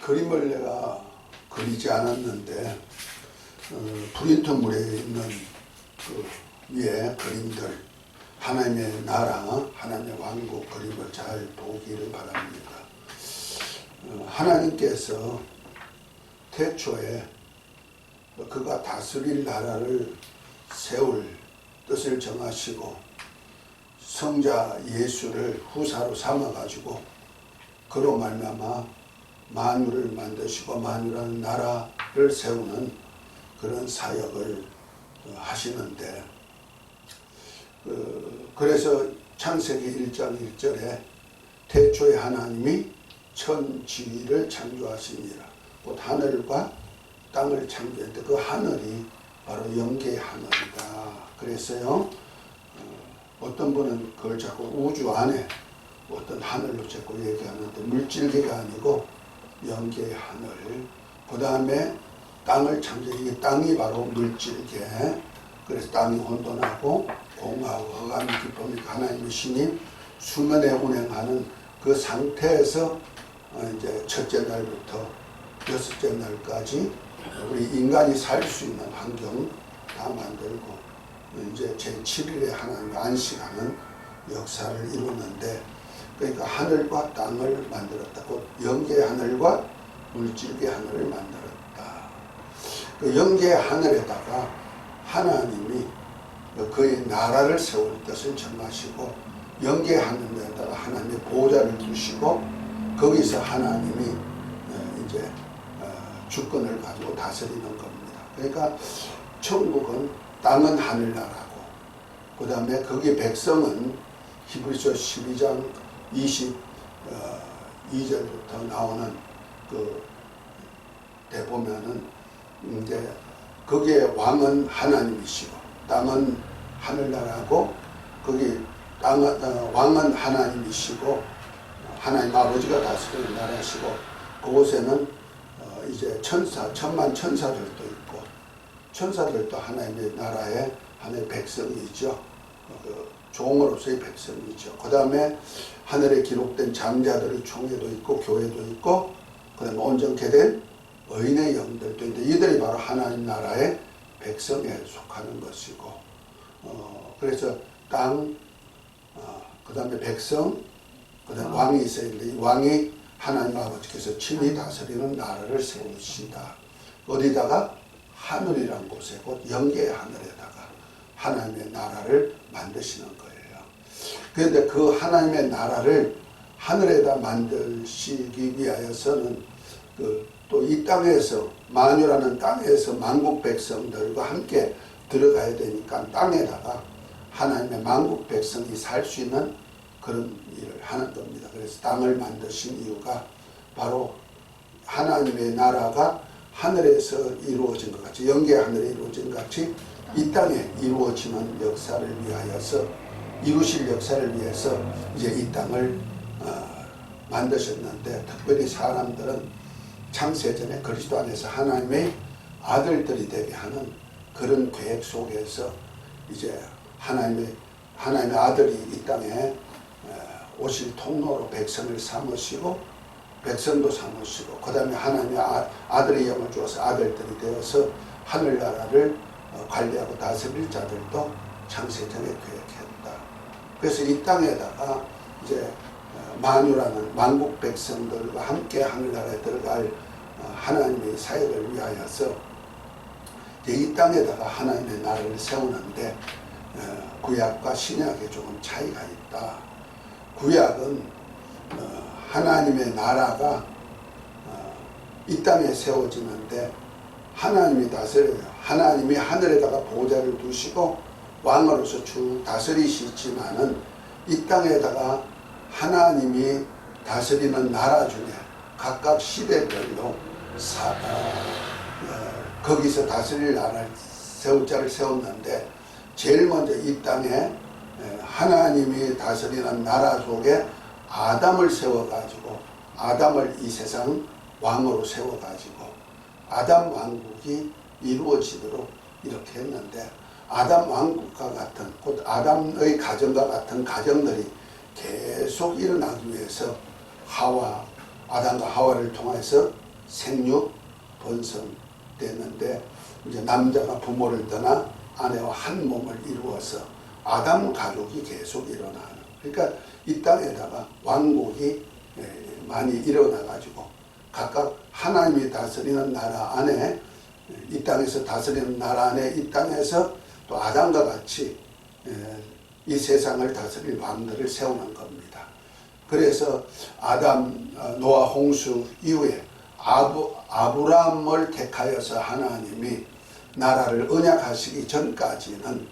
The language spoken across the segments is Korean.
그림을 내가 그리지 않았는데 프린터물에 있는 그 위에 그림들, 하나님의 나라, 하나님의 왕국 그림을 잘 보기를 바랍니다. 하나님께서 태초에 그가 다스릴 나라를 세울 뜻을 정하시고 성자 예수를 후사로 삼아가지고 그로 말미암아 만유를 만드시고 만유라는 나라를 세우는 그런 사역을 하시는데, 그래서 창세기 1장 1절에 태초에 하나님이 천지를 창조하시니라. 곧 하늘과 땅을 창조했는데 그 하늘이 바로 영계의 하늘이다. 그랬어요. 어떤 분은 그걸 자꾸 우주 안에 어떤 하늘로 자꾸 얘기하는데 물질계가 아니고 영계의 하늘. 그 다음에 땅을 창조. 이게 땅이 바로 물질계. 그래서 땅이 혼돈하고 공허하고 흑암이 깊으니까 하나님의 신이 수면에 운행하는 그 상태에서 이제 첫째 날부터 여섯째 날까지 우리 인간이 살 수 있는 환경 다 만들고 이제 제7일에 하나님 안식하는 역사를 이루는데, 그러니까 하늘과 땅을 만들었다. 곧 영계의 하늘과 물질계의 하늘을 만들었다. 그 영계의 하늘에다가 하나님이 그의 나라를 세울 뜻을 정하시고 영계의 하늘에다가 하나님의 보좌를 두시고 거기서 하나님이 이제 주권을 가지고 다스리는 겁니다. 그러니까 천국은 땅은 하늘나라고, 그 다음에 거기 백성은 히브리서 12장 22절부터 나오는 그 때 보면은 이제 거기에 왕은 하나님이시고 땅은 하늘나라고, 거기 왕은 하나님이시고 하나님 아버지가 다스리는 나라시고, 그곳에는 이제 천만 천사들도 있고, 천사들도 하나님의 나라의 하나님의 백성이죠. 종으로서의 백성이죠. 그 다음에 하늘에 기록된 장자들의 총회도 있고 교회도 있고, 그 다음에 온전케 된 의인의 영들도 있는데 이들이 바로 하나님 나라의 백성에 속하는 것이고, 그래서 땅, 그 다음에 백성, 그 다음에 왕이 있어야 되는데 이 왕이 하나님 아버지께서 친히 다스리는 나라를 세우시다. 어디다가? 하늘이란 곳에, 곧 영계의 하늘에다가 하나님의 나라를 만드시는 거예요. 그런데 그 하나님의 나라를 하늘에다 만드시기 위하여서는 또 이 땅에서, 만유라는 땅에서 만국 백성들과 함께 들어가야 되니까 땅에다가 하나님의 만국 백성이 살 수 있는 그런 일을 하는 겁니다. 그래서 땅을 만드신 이유가 바로 하나님의 나라가 하늘에서 이루어진 것 같이, 영계 하늘에 이루어진 것 같이 이 땅에 이루어지는 역사를 위하여서, 이루실 역사를 위해서 이제 이 땅을 만드셨는데, 특별히 사람들은 창세전에 그리스도 안에서 하나님의 아들들이 되게 하는 그런 계획 속에서 이제 하나님의 아들이 이 땅에 오실 통로로 백성을 삼으시고 백성도 삼으시고, 그 다음에 하나님의 아들의 영을 주어서 아들들이 되어서 하늘나라를 관리하고 다스릴 자들도 창세전에 계획했다. 그래서 이 땅에다가 이제 만유라는 만국 백성들과 함께 하늘나라에 들어갈 하나님의 사역을 위하여서 이 땅에다가 하나님의 나라를 세우는데 구약과 신약에 조금 차이가 있다. 구약은 하나님의 나라가 이 땅에 세워지는데 하나님이 다스려요. 하나님이 하늘에다가 보좌를 두시고 왕으로서 쭉 다스리시지만은 이 땅에다가 하나님이 다스리는 나라 중에 각각 시대별로 거기서 다스릴 나라를 세울 자를 세웠는데, 제일 먼저 이 땅에 하나님이 다스리는 나라 속에 아담을 세워가지고, 아담을 이 세상 왕으로 세워가지고 아담 왕국이 이루어지도록 이렇게 했는데, 아담 왕국과 같은, 곧 아담의 가정과 같은 가정들이 계속 일어나기 위해서 아담과 하와를 통해서 생육 번성됐는데 이제 남자가 부모를 떠나 아내와 한 몸을 이루어서 아담 가족이 계속 일어나는, 그러니까 이 땅에다가 왕국이 많이 일어나 가지고 각각 하나님이 다스리는 나라 안에, 이 땅에서 다스리는 나라 안에 이 땅에서 또 아담과 같이 이 세상을 다스릴 왕들을 세우는 겁니다. 그래서 아담 노아 홍수 이후에 아브람을 택하여서 하나님이 나라를 언약하시기 전까지는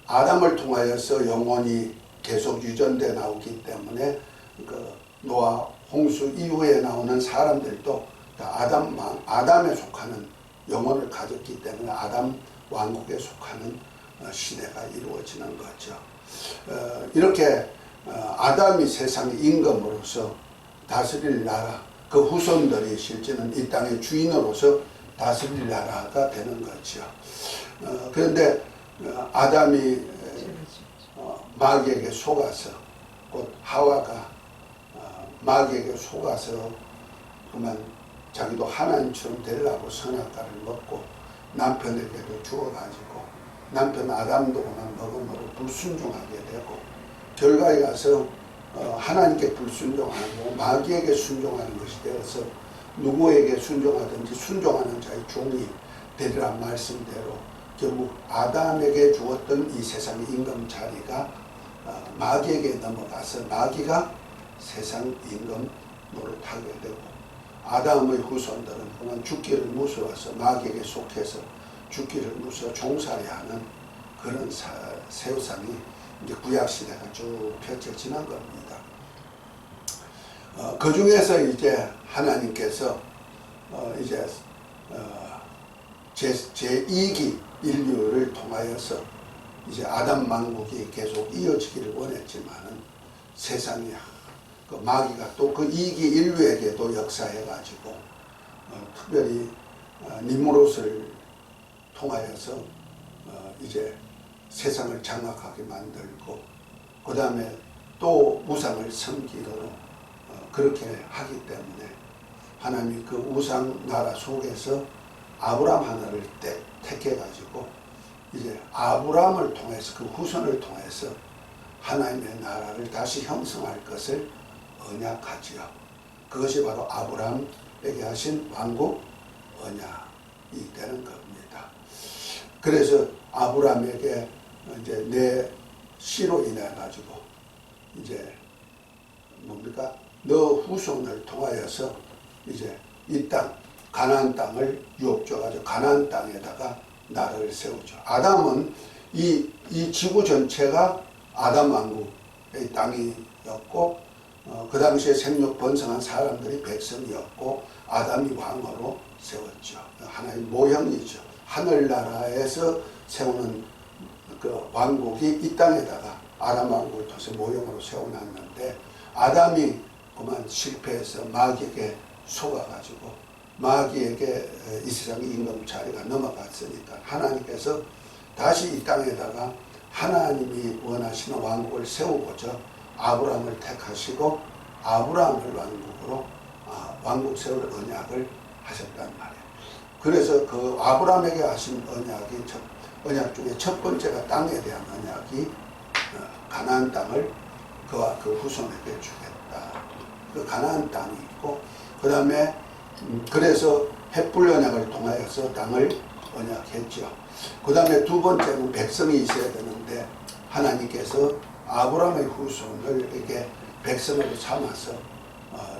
아담을 통하여서 영원히 계속 유전돼 나오기 때문에 그 노아 홍수 이후에 나오는 사람들도 다 아담에 속하는 영혼을 가졌기 때문에 아담 왕국에 속하는 시대가 이루어지는 거죠. 이렇게 아담이 세상의 임금으로서 다스릴 나라, 그 후손들이 실제는 이 땅의 주인으로서 다스릴 나라가 되는 거죠. 그런데 아담이 마귀에게 속아서, 곧 하와가 마귀에게 속아서 그만 자기도 하나님처럼 되려고 선악과를 먹고 남편에게도 주어가지고 남편 아담도 그만 먹음으로 불순종하게 되고 결과에 가서 하나님께 불순종하고 마귀에게 순종하는 것이 되어서 누구에게 순종하든지 순종하는 자의 종이 되리란 말씀대로 결국 아담에게 주었던 이 세상의 임금 자리가 마귀에게 넘어가서 마귀가 세상 임금 노릇하게 되고 아담의 후손들은 그만 죽기를 무서워서 마귀에게 속해서 죽기를 무서워 종살이하는 그런 세상이 이제 구약시대가 쭉 펼쳐지는 겁니다. 그 중에서 이제 하나님께서 이제 제2기 인류를 통하여서 이제 아담 왕국이 계속 이어지기를 원했지만은 세상이 그 마귀가 또 그 2기 인류에게도 역사해가지고 특별히 니무롯을 통하여서 이제 세상을 장악하게 만들고 그 다음에 또 우상을 섬기도록 그렇게 하기 때문에 하나님이 그 우상 나라 속에서 아브람 하나를 택해가지고 이제 아브람을 통해서 그 후손을 통해서 하나님의 나라를 다시 형성할 것을 언약하지요. 그것이 바로 아브람에게 하신 왕국 언약이 되는 겁니다. 그래서 아브람에게 이제 내 씨로 인해 가지고 이제 뭡니까? 너 후손을 통하여서 이제 이 땅 가나안 땅을 유업 줘가지고 가나안 땅에다가 나라를 세우죠. 아담은 이 지구 전체가 아담 왕국의 땅이었고 그 당시에 생육 번성한 사람들이 백성이었고 아담이 왕으로 세웠죠. 하나의 모형이죠. 하늘나라에서 세우는 그 왕국이 이 땅에다가 아담 왕국을 통해서 모형으로 세워놨는데 아담이 그만 실패해서 마귀에게 속아가지고 마귀에게 이 세상의 임금 자리가 넘어갔으니까 하나님께서 다시 이 땅에다가 하나님이 원하시는 왕국을 세우고자 아브람을 택하시고 아브람을 왕국으로 왕국 세울 언약을 하셨단 말이에요. 그래서 그 아브람에게 하신 언약 중에 첫 번째가 땅에 대한 언약이 가나안 땅을 그와 그 후손에게 주겠다. 그 가나안 땅이 있고 그 다음에 그래서 햇불 언약을 통하여서 땅을 언약했죠. 그 다음에 두 번째는 백성이 있어야 되는데 하나님께서 아브람의 후손을 이렇게 백성으로 삼아서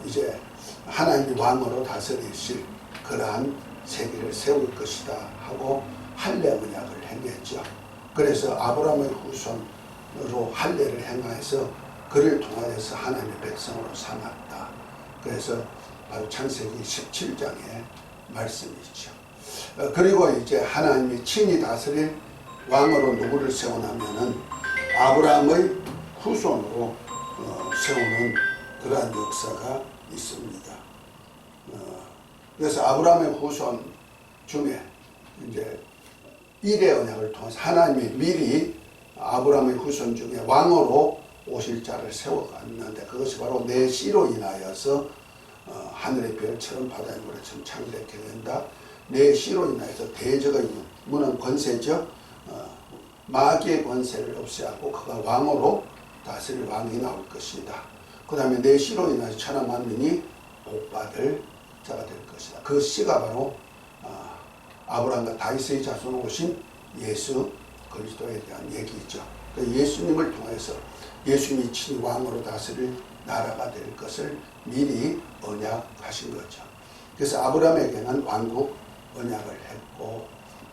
이제 하나님이 왕으로 다스리실 그러한 세계를 세울 것이다 하고 할례 언약을 행했죠. 그래서 아브람의 후손으로 할례를 행하여서 그를 통하여서 하나님의 백성으로 삼았다. 그래서 바로 창세기 17장의 말씀이죠. 그리고 이제 하나님이 친히 다스릴 왕으로 누구를 세우냐면은 아브라함의 후손으로 세우는 그러한 역사가 있습니다. 그래서 아브라함의 후손 중에 이제 일의 언약을 통해서 하나님이 미리 아브라함의 후손 중에 왕으로 오실 자를 세워갔는데 그것이 바로 내 씨로 인하여서 하늘의 별처럼 바다의 모래처럼 창조되게 된다. 내 씨로 인하여서 대저가 있는 무는 권세죠. 마귀의 권세를 없애하고 그가 왕으로 다스릴 왕이 나올 것이다. 그 다음에 내 씨로 인하여서 천하 만민이 복받을 자가 될 것이다. 그 씨가 바로 아브라함과 다윗의 자손으로 오신 예수 그리스도에 대한 얘기죠. 그러니까 예수님을 통해서 예수님이 친히 왕으로 다스릴 나라가 될 것을 미리 언약하신 거죠. 그래서 아브라함에게는 왕국 언약을 했고,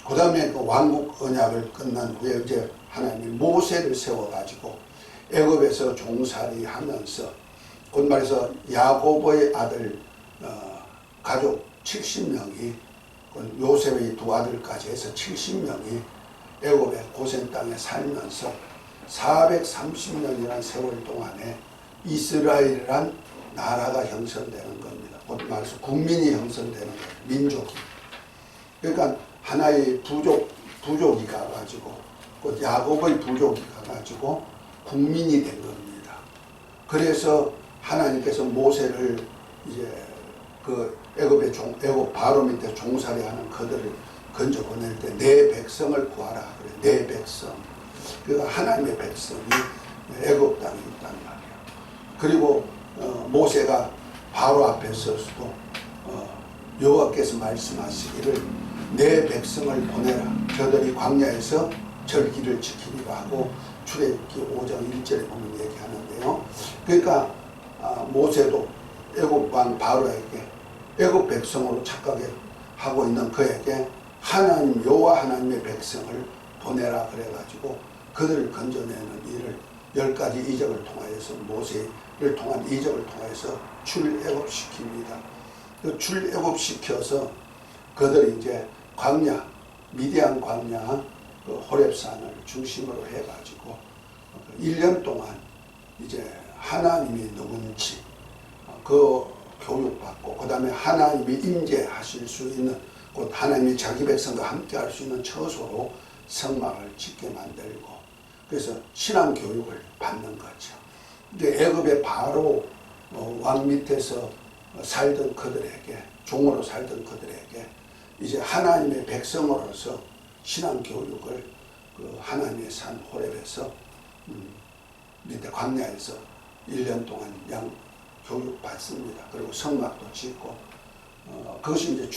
그 다음에 그 왕국 언약을 끝난 후에 이제 하나님이 모세를 세워가지고 애굽에서 종살이 하면서, 곧 말해서 야고보의 아들 가족 70명이 요셉의 두 아들까지 해서 70명이 애굽의 고센 땅에 살면서 430년이라는 세월 동안에 이스라엘이란 나라가 형성되는 겁니다. 곧 말해서 국민이 형성되는 거예요. 민족이. 그러니까 하나의 부족이 가가지고, 곧 야곱의 부족이 가가지고 국민이 된 겁니다. 그래서 하나님께서 모세를 이제 그 애굽 바로 밑에 종살이하는 그들을 건져 보낼 때 내 백성을 구하라 그래. 내 백성. 그러니까 하나님의 백성이 애굽 땅에 있단 말이에요. 그리고 모세가 바로 앞에 서서도 여호와께서 말씀하시기를 내 백성을 보내라. 저들이 광야에서 절기를 지키리라 하고 출애굽기 5장 1절에 보면 얘기하는데요. 그러니까 모세도 애굽 왕 바로에게 애굽 백성으로 착각하고 있는 그에게 하나님 여호와 하나님의 백성을 보내라 그래가지고 그들을 건져내는 일을 10가지 이적을 통하여서 모세를 통한 이적을 통해서 출애굽시킵니다. 그 출애굽시켜서 그들이 이제 광야, 미디안 광야 그 호렙산을 중심으로 해가지고 1년 동안 이제 하나님이 누군지 그 교육받고, 그 다음에 하나님이 임재하실 수 있는, 곧 하나님이 자기 백성과 함께 할 수 있는 처소로 성막을 짓게 만들고, 그래서 신앙 교육을 받는 거죠. 이제 애굽의 바로 왕 밑에서 살던 그들에게, 종으로 살던 그들에게 이제 하나님의 백성으로서 신앙 교육을 그 하나님의 산 호렙에서 밑에 광야에서 1년 동안 교육받습니다. 그리고 성막도 짓고, 그것이 이제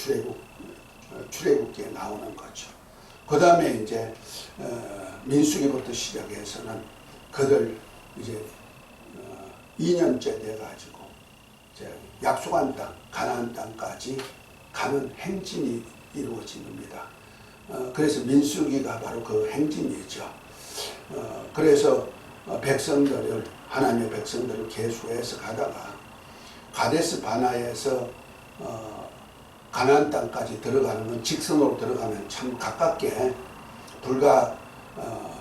출애굽기에 나오는 거죠. 그 다음에 이제 민수기부터 시작해서는 그들 이제 2년째 돼가지고 이제 약속한 땅, 가나안 땅까지 가는 행진이 이루어집니다. 그래서 민수기가 바로 그 행진이죠. 그래서 백성들을, 하나님의 백성들을 계수해서 가다가 가데스 바나에서 가나안 땅까지 들어가는 건, 직선으로 들어가면 참 가깝게 불과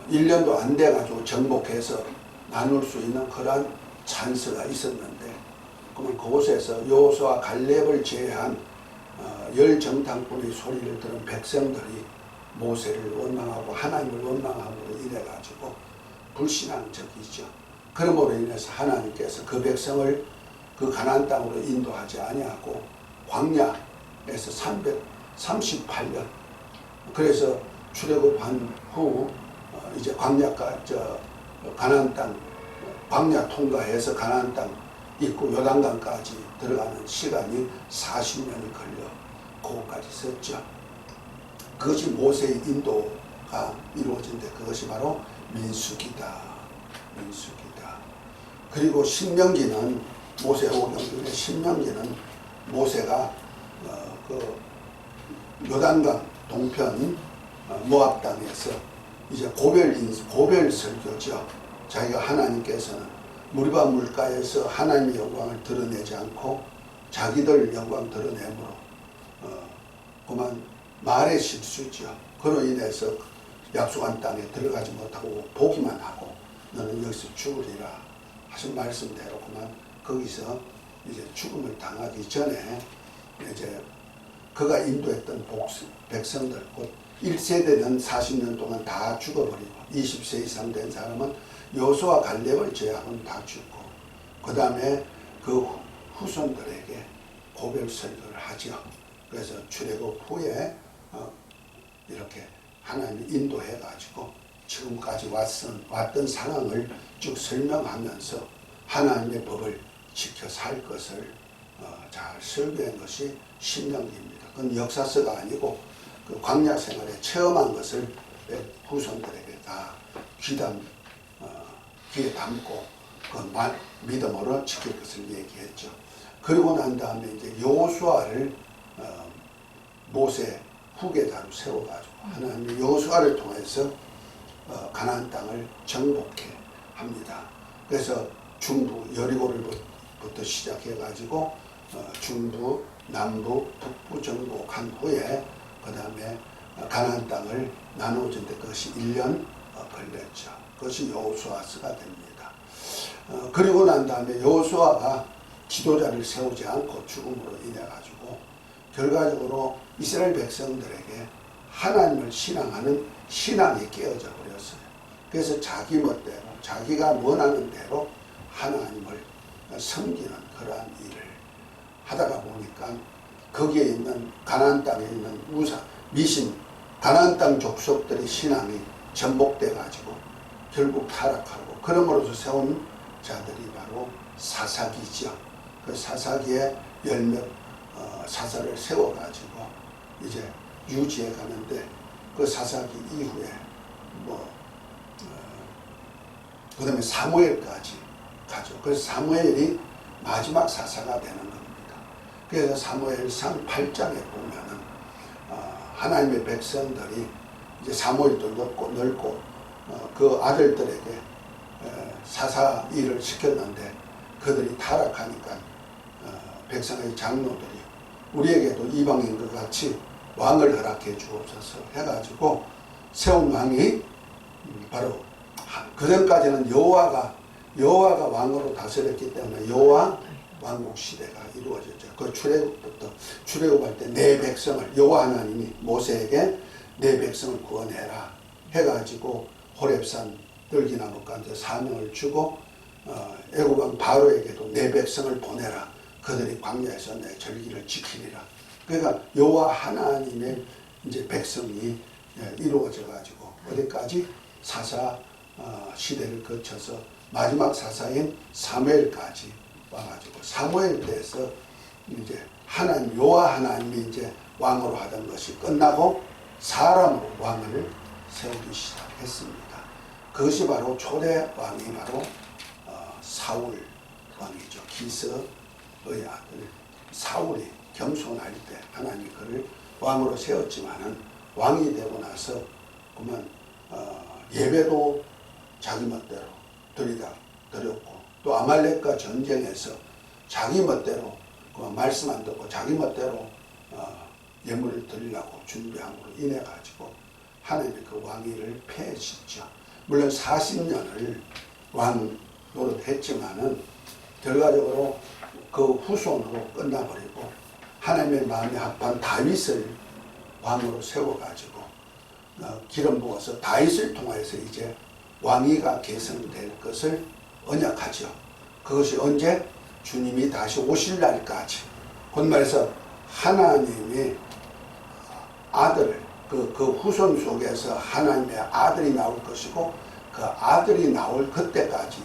1년도 안 돼가지고 정복해서 나눌 수 있는 그러한 찬스가 있었는데, 그러면 그곳에서 여호수아 갈렙을 제외한 10정탐꾼의 소리를 들은 백성들이 모세를 원망하고 하나님을 원망함으로 인해가지고 불신앙적이죠. 그러므로 인해서 하나님께서 그 백성을 그 가나안 땅으로 인도하지 아니하고 광야에서 338년, 그래서 출애굽한 후 이제 가나안 땅, 광야 통과해서 가나안 땅 입구 요단강까지 들어가는 시간이 40년이 걸려 그곳까지 썼죠. 그것이 모세의 인도가 이루어진데, 그것이 바로 민수기다. 그리고 신명기는, 모세 오경중에 신명기는 모세가 그 요단강 동편 모압 땅에서 이제 고별 설교죠. 자기가 하나님께서는 무리바 물가에서 하나님의 영광을 드러내지 않고 자기들 영광 드러내므로 그만 말의 실수죠. 그로 인해서 약속한 땅에 들어가지 못하고 보기만 하고 너는 여기서 죽으리라 하신 말씀대로 그만 거기서 이제 죽음을 당하기 전에 이제 그가 인도했던 백성들, 곧 1세대는 40년 동안 다 죽어버리고 20세 이상 된 사람은 여호수아 갈렙을 제외하고는 다 죽고, 그 다음에 그 후손들에게 고별 설교를 하죠. 그래서 출애굽 후에 이렇게 하나님이 인도해 가지고 지금까지 왔던 상황을 쭉 설명하면서 하나님의 법을 지켜 살 것을 잘 설교한 것이 신명기입니다. 그건 역사서가 아니고 그 광야 생활에 체험한 것을 후손들에게 다 귀에 담고 그 믿음으로 지킬 것을 얘기했죠. 그리고 난 다음에 이제 여호수아를 모세 후계자로 세워가지고 하나님이 여호수아를 통해서 가나안 땅을 정복해 합니다. 그래서 중부 여리고를부터 시작해가지고 중부, 남부, 북부 정복한 후에 그 다음에 가나안 땅을 나누어진 데 그것이 1년 걸렸죠. 그것이 여호수아서가 됩니다. 그리고 난 다음에 여호수아가 지도자를 세우지 않고 죽음으로 인해 가지고 결과적으로 이스라엘 백성들에게 하나님을 신앙하는 신앙이 깨어져 버렸어요. 그래서 자기 멋대로 자기가 원하는 대로 하나님을 섬기는 그러한 일을 하다가 보니까 거기에 있는 가나안 땅에 있는 미신 가나안 땅 족속들의 신앙이 전복돼 가지고 결국 타락하고 그럼으로써 세운 자들이 바로 사사기죠. 그 사사기에 열몇 사사를 세워가지고 이제 유지해 가는데 그 사사기 이후에 그 다음에 사무엘까지 가죠. 그래서 사무엘이 마지막 사사가 되는 겁니다. 그래서 사무엘상 8장에 보면은 하나님의 백성들이 이제 사무엘도 넓고 그 아들들에게 사사 일을 시켰는데 그들이 타락하니까 백성의 장로들이 우리에게도 이방인과 같이 왕을 허락해 주옵소서 해가지고 세운 왕이 바로 그전까지는 여호와가 왕으로 다스렸기 때문에 여호와 왕국 시대가 이루어졌죠. 그 출애굽할 때 내 백성을 여호와 하나님이 모세에게 내 백성을 구원해라 해가지고 호렙산 들기나무가 이제 사명을 주고 애국왕 바로에게도 내 백성을 보내라. 그들이 광야에서 내 절기를 지키리라. 그러니까 여호와 하나님의 이제 백성이 이루어져 가지고 어디까지 사사 시대를 거쳐서 마지막 사사인 사무엘까지 와가지고 사무엘 때에서 이제 여호와 하나님이 이제 왕으로 하던 것이 끝나고 사람으로 왕을 세우기 시작했습니다. 그것이 바로 초대 왕이 바로 사울 왕이죠. 기스의 아들 사울이 겸손할 때 하나님이 그를 왕으로 세웠지만은 왕이 되고 나서 그만 예배도 자기 멋대로 드렸고 또 아말렉과 전쟁에서 자기 멋대로 그만 말씀 안 듣고 자기 멋대로 예물을 드리려고 준비함으로 인해 가지고 하나님이 그 왕위를 폐해시죠. 물론 40년을 왕 노릇했지만은 결과적으로 그 후손으로 끝나버리고 하나님의 마음에 합한 다윗을 왕으로 세워가지고 기름 부어서 다윗을 통해서 이제 왕위가 개성될 것을 언약하죠. 그것이 언제? 주님이 다시 오실 날까지. 곧 말해서 하나님이 아들을 그 후손 속에서 하나님의 아들이 나올 것이고 그 아들이 나올 그때까지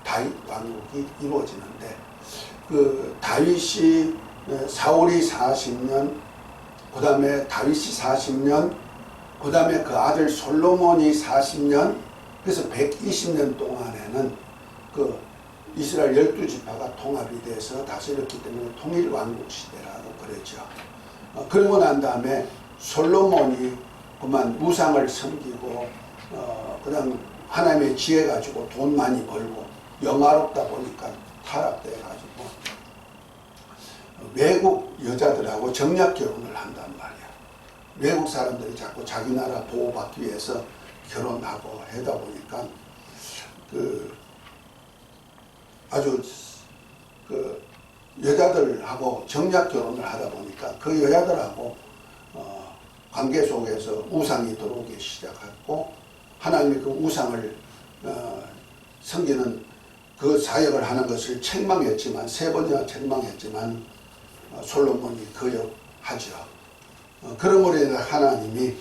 다윗 왕국이 이루어지는데 그 다윗이 사울이 40년 그 다음에 다윗이 40년 그 다음에 그 아들 솔로몬이 40년 그래서 120년 동안에는 그 이스라엘 12지파가 통합이 돼서 다스렸기 때문에 통일왕국 시대라고 그러죠. 그러고 난 다음에 솔로몬이 그만 우상을 섬기고 그다음 하나님의 지혜 가지고 돈 많이 벌고 영화롭다 보니까 타락돼 가지고 외국 여자들하고 정략 결혼을 한단 말이야. 외국 사람들이 자꾸 자기 나라 보호받기 위해서 결혼하고 하다 보니까 아주 여자들하고 정략 결혼을 하다 보니까 그 여자들하고 관계 속에서 우상이 들어오기 시작했고 하나님이 그 우상을 섬기는 그 사역을 하는 것을 책망했지만 3번이나 책망했지만 솔로몬이 거역하죠. 그러므로 인해 하나님이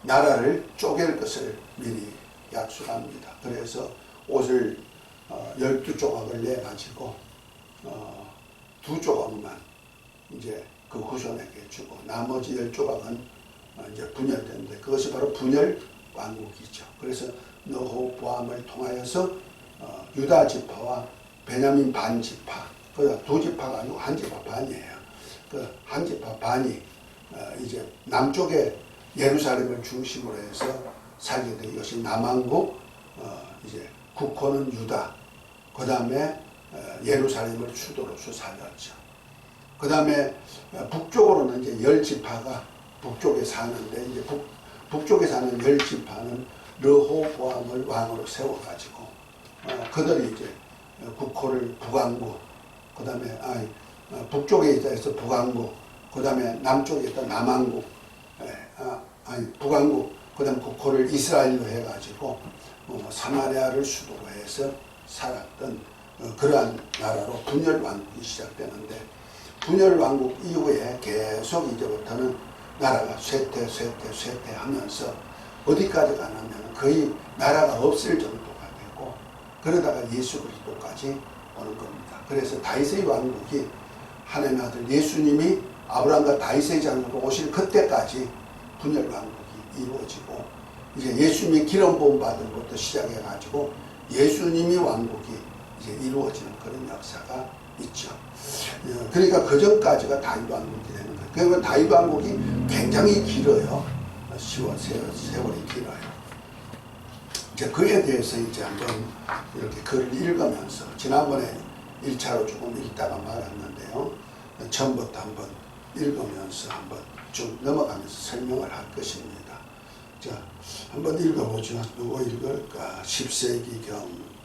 나라를 쪼갤 것을 미리 약속합니다. 그래서 옷을 12조각을 내가지고 2조각만 이제 그 후손에게 주고 나머지 10조각은 이제 분열되는데 그것이 바로 분열 왕국이죠. 그래서 르호보암을 통하여서 유다 지파와 베냐민 반 지파, 그 두 지파가 아니고 한 지파 반이에요. 그 한 지파 반이 이제 남쪽에 예루살렘을 중심으로 해서 살게 된 것이 남왕국, 이제 국호는 유다, 그 다음에 예루살렘을 수도로서 살렸죠. 그 다음에 북쪽으로는 이제 10지파가 북쪽에 사는데 이제 북쪽에 사는 10지파는 르호보암을 왕으로 세워가지고 그들이 이제 국호를 북왕국, 그 다음에 북쪽에 있다 북왕국, 그 다음에 남쪽에 있다 남왕국, 북왕국, 그 다음에 국호를 이스라엘로 해가지고 사마리아를 수도로 해서 살았던 그러한 나라로 분열왕국이 시작되는데 분열왕국 이후에 계속 이제부터는 나라가 쇠퇴하면서 어디까지 가냐면 거의 나라가 없을 정도가 되고 그러다가 예수 그리스도까지 오는 겁니다. 그래서 다윗의 왕국이 하나님의 아들 예수님이 아브라함과 다윗의 장으로 오실 그때까지 분열왕국이 이루어지고 이제 예수님이 기름 부음 받은 것부터 시작해가지고 예수님이 왕국이 이제 이루어지는 그런 역사가 있죠. 그러니까 그 전까지가 다윗 왕국이 되는 거예요. 그러면 다윗 왕국이 굉장히 길어요. 세월이 길어요. 이제 그에 대해서 이제 한번 이렇게 글을 읽으면서 지난번에 1차로 조금 읽다가 말았는데요. 처음부터 한번 읽으면서 한번 쭉 넘어가면서 설명을 할 것입니다. 자, 한번 읽어보죠. 누구 읽을까? 10세기경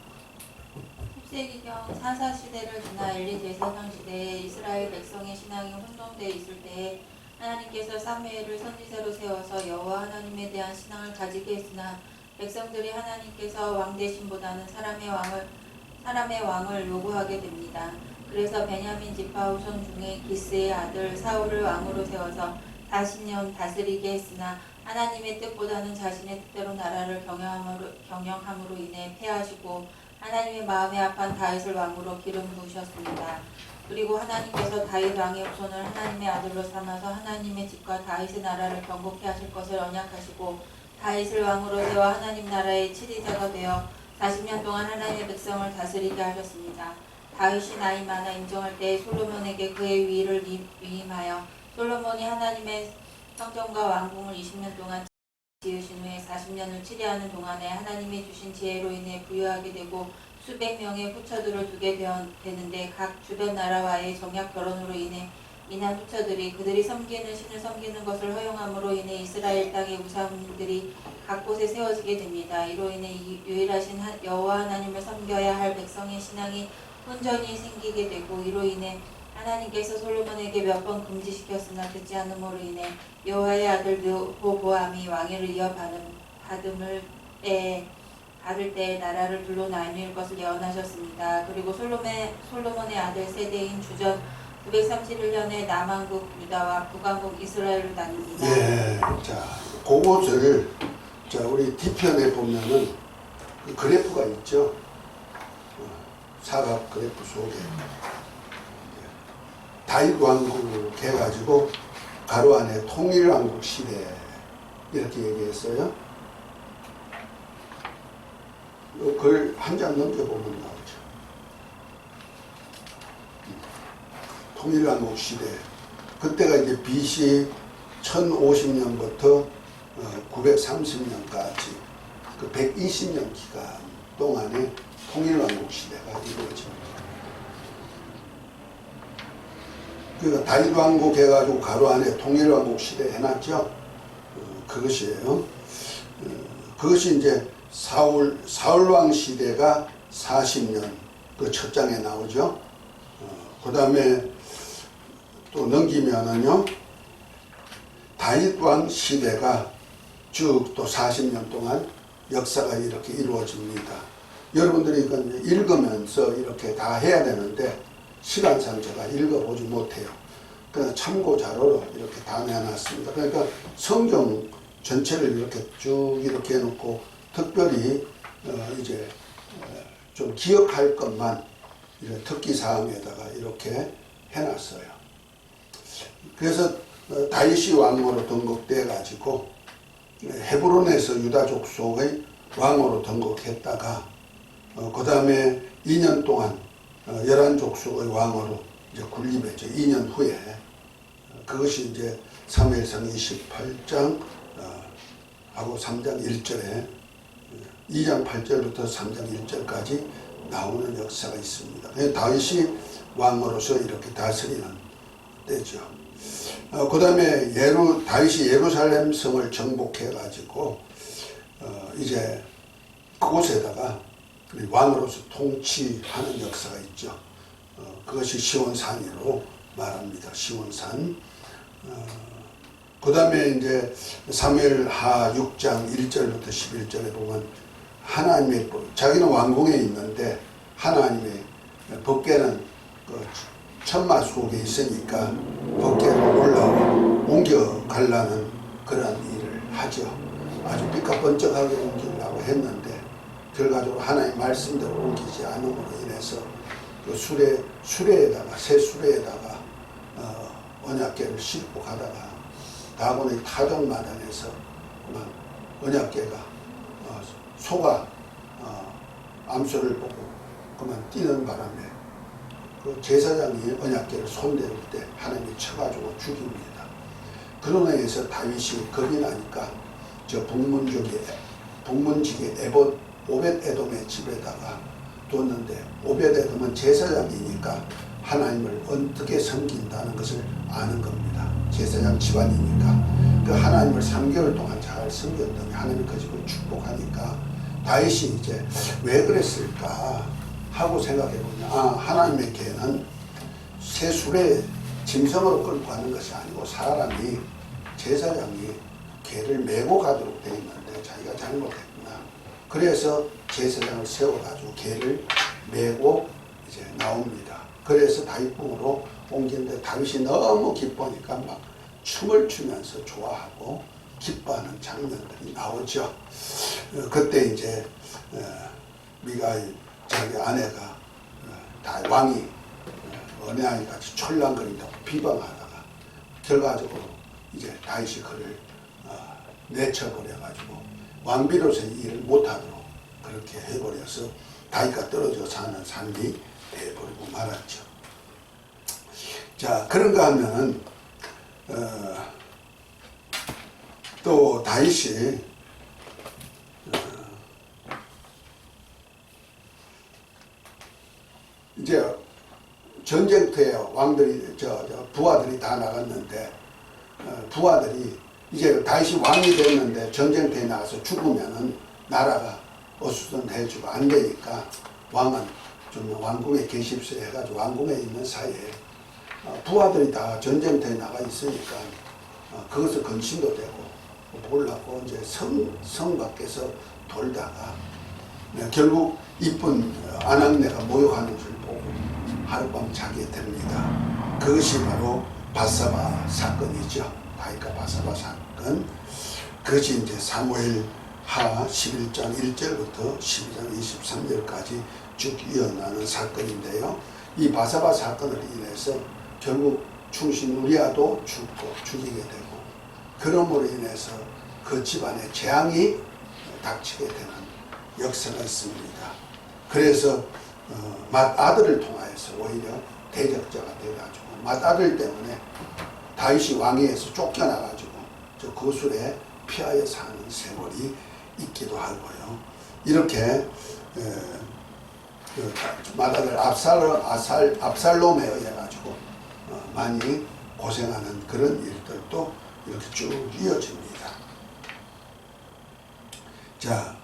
10세기경 사사시대를 지나 엘리 대사장 시대에 이스라엘 백성의 신앙이 혼동되어 있을 때에 하나님께서 사무엘을 선지자로 세워서 여호와 하나님에 대한 신앙을 가지게 했으나 백성들이 하나님께서 왕 대신보다는 사람의 왕을 요구하게 됩니다. 그래서 베냐민 지파 후손 중에 기스의 아들 사울을 왕으로 세워서 40년 다스리게 했으나 하나님의 뜻보다는 자신의 뜻대로 나라를 경영함으로 인해 패하시고 하나님의 마음에 합한 다윗을 왕으로 기름 부으셨습니다. 그리고 하나님께서 다윗 왕의 후손을 하나님의 아들로 삼아서 하나님의 집과 다윗의 나라를 경고케 하실 것을 언약하시고 다윗을 왕으로 세워 하나님 나라의 치리자가 되어 40년 동안 하나님의 백성을 다스리게 하셨습니다. 다윗이 나이 많아 임종할 때 솔로몬에게 그의 위를 위임하여 솔로몬이 하나님의 성전과 왕궁을 20년 동안 지으신 후에 40년을 치리하는 동안에 하나님이 주신 지혜로 인해 부유하게 되고 수백 명의 후처들을 두게 되는데 각 주변 나라와의 정약 결혼으로 인한 후처들이 그들이 섬기는 신을 섬기는 것을 허용함으로 인해 이스라엘 땅의 우상들이 각 곳에 세워지게 됩니다. 이로 인해 유일하신 여호와 하나님을 섬겨야 할 백성의 신앙이 혼전이 생기게 되고 이로 인해 하나님께서 솔로몬에게 몇 번 금지시켰으나 듣지 않음으로 인해 여호와의 아들 르호보암이 왕위를 받을 때에 나라를 둘로 나뉠 것을 예언하셨습니다. 그리고 솔로몬의 아들 세대인 주전 931년에 남왕국 유다와 북왕국 이스라엘로 나뉩니다. 네, 자, 그것을 우리 뒤편에 보면은 그 그래프가 있죠. 사각 그래프 속에 다윗 왕국을 해가지고 가로 안에 통일왕국 시대 이렇게 얘기했어요. 글 한 장 넘겨보면 나오죠. 통일왕국 시대. 그때가 이제 BC 1050년부터 930년까지 그 120년 기간 동안에 통일왕국 시대가 이루어집니다. 그러니까 다윗 왕국 해가지고 가로 안에 통일왕국 시대 해놨죠. 그것이에요. 그것이 이제 사울왕 시대가 40년 그 첫 장에 나오죠. 그 다음에 또 넘기면은요 다윗 왕 시대가 쭉 또 40년 동안 역사가 이렇게 이루어집니다. 여러분들이 읽으면서 이렇게 다 해야 되는데 시간상 제가 읽어보지 못해요. 그냥 참고 자료로 이렇게 다 내놨습니다. 그러니까 성경 전체를 이렇게 쭉 이렇게 해놓고 특별히 이제 좀 기억할 것만 특기 사항에다가 이렇게 해놨어요. 그래서 다윗이 왕으로 등극돼 가지고 헤브론에서 유다 족속의 왕으로 등극했다가 그 다음에 2년 동안 11족속의 왕으로 이제 군림했죠. 2년 후에 그것이 이제 사무엘상 28장 하고 3장 1절에 2장 8절부터 3장 1절까지 나오는 역사가 있습니다. 다윗이 왕으로서 이렇게 다스리는 때죠. 그 다음에 다윗이 예루살렘 성을 정복해 가지고 이제 그곳에다가 왕으로서 통치하는 역사가 있죠. 그것이 시온산이로 말합니다. 시온산. 그 다음에 이제 사무엘하 6장 1절부터 11절에 보면 하나님의 자기는 왕궁에 있는데 하나님의 법궤는 그 천마 속에 있으니까 법궤로 올라오고 옮겨가려는 그런 일을 하죠. 아주 삐까번쩍하게 옮기려고 했는데 결과적으로 하나님 말씀대로 옮기지 않음으로 인해서 그 수레에다가 새 수레에다가 언약궤를 싣고 가다가 다곤의 타덕마당에서 그만 언약궤가 소가 암소를 보고 그만 뛰는 바람에 그 제사장이 언약궤를 손대를 때 하나님이 쳐가지고 죽입니다. 그런 의해서 다윗이 겁이 나니까 저 북문지기 오벳에돔의 집에다가 뒀는데 오벳에돔은 제사장이니까 하나님을 어떻게 섬긴다는 것을 아는 겁니다. 제사장 집안이니까 그 하나님을 3개월 동안 잘 섬겼더니 하나님이 그 집을 축복하니까 다윗이 이제 왜 그랬을까 하고 생각해 보면 하나님의 개는 새 수레 짐승으로 끌고 가는 것이 아니고 사람이 제사장이 개를 메고 가도록 되어 있는데 자기가 잘못했구나. 그래서 제사장을 세워가지고 개를 메고 이제 나옵니다. 그래서 다윗궁으로 옮기는데 다윗이 너무 기뻐하니까 막 춤을 추면서 좋아하고 기뻐하는 장면들이 나오죠. 그때 이제 미가엘 자기 아내가 다 왕이 언행하니 같이 철랑거린다고 비방하다가 결과적으로 이제 다윗이 그를 내쳐버려가지고 왕비로서의 일을 못하도록 그렇게 해버려서 다윗과 떨어져 사는 삶이 돼버리고 말았죠. 자, 그런가 하면은 또 다윗이 이제 전쟁터에 왕들이 부하들이 다 나갔는데 부하들이 이제 다윗이 왕이 됐는데 전쟁터에 나가서 죽으면은 나라가 어수선해지고 안 되니까 왕은 좀 왕궁에 계십시오 해가지고 왕궁에 있는 사이에 부하들이 다 전쟁터에 나가 있으니까 그것을 근심도 되고 몰랐고 이제 성 밖에서 돌다가 결국 이쁜 아낙네가 모욕하는 줄 보고 하룻밤 자게 됩니다. 그것이 바로 바사바 사건이죠. 다윗과 바사바 사건. 그것이 이제 사무엘하 11장 1절부터 12장 23절까지 쭉 이어나는 사건인데요. 이 바사바 사건을 인해서 결국 충신 우리아도 죽이게 되고 그러므로 인해서 그 집안에 재앙이 닥치게 되는 역사가 있습니다. 그래서 맏아들을 통하여서 오히려 대적자가 돼가지고 맏아들 때문에 다윗이 왕위에서 쫓겨나가지고 저 거술에 피하여 사는 세월이 있기도 하고요. 이렇게 맏아들 압살롬에 의해 가지고 많이 고생하는 그런 일들도 이렇게 쭉 이어집니다. 자,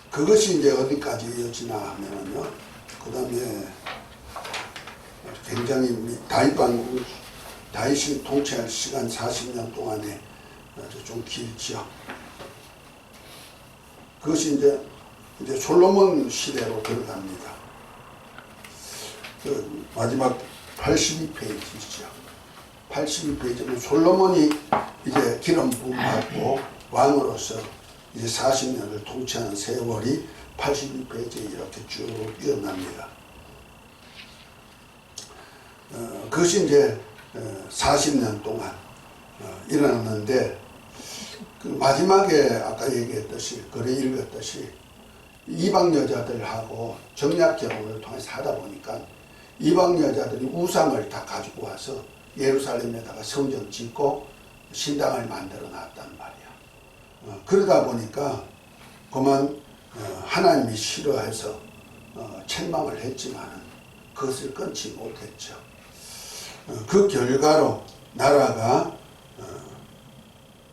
그것이 이제 어디까지 이어지나 하면은요. 그 다음에 굉장히 다윗이 통치할 시간 40년 동안에 아주 좀 길죠. 그것이 이제 솔로몬 시대로 들어갑니다. 그 마지막 82페이지죠. 82페이지는 솔로몬이 이제 기름 부음 받고 왕으로서 이제 40년을 통치하는 세월이 82페이지에 이렇게 쭉 이어납니다. 그것이 이제 40년 동안 일어났는데 그 마지막에 아까 얘기했듯이 글에 읽었듯이 이방 여자들하고 정략 결혼을 통해서 하다 보니까 이방 여자들이 우상을 다 가지고 와서 예루살렘에다가 성전 짓고 신당을 만들어 놨단 말이야. 그러다 보니까 그만 하나님이 싫어해서 책망을 했지만은 그것을 끊지 못했죠. 그 결과로 나라가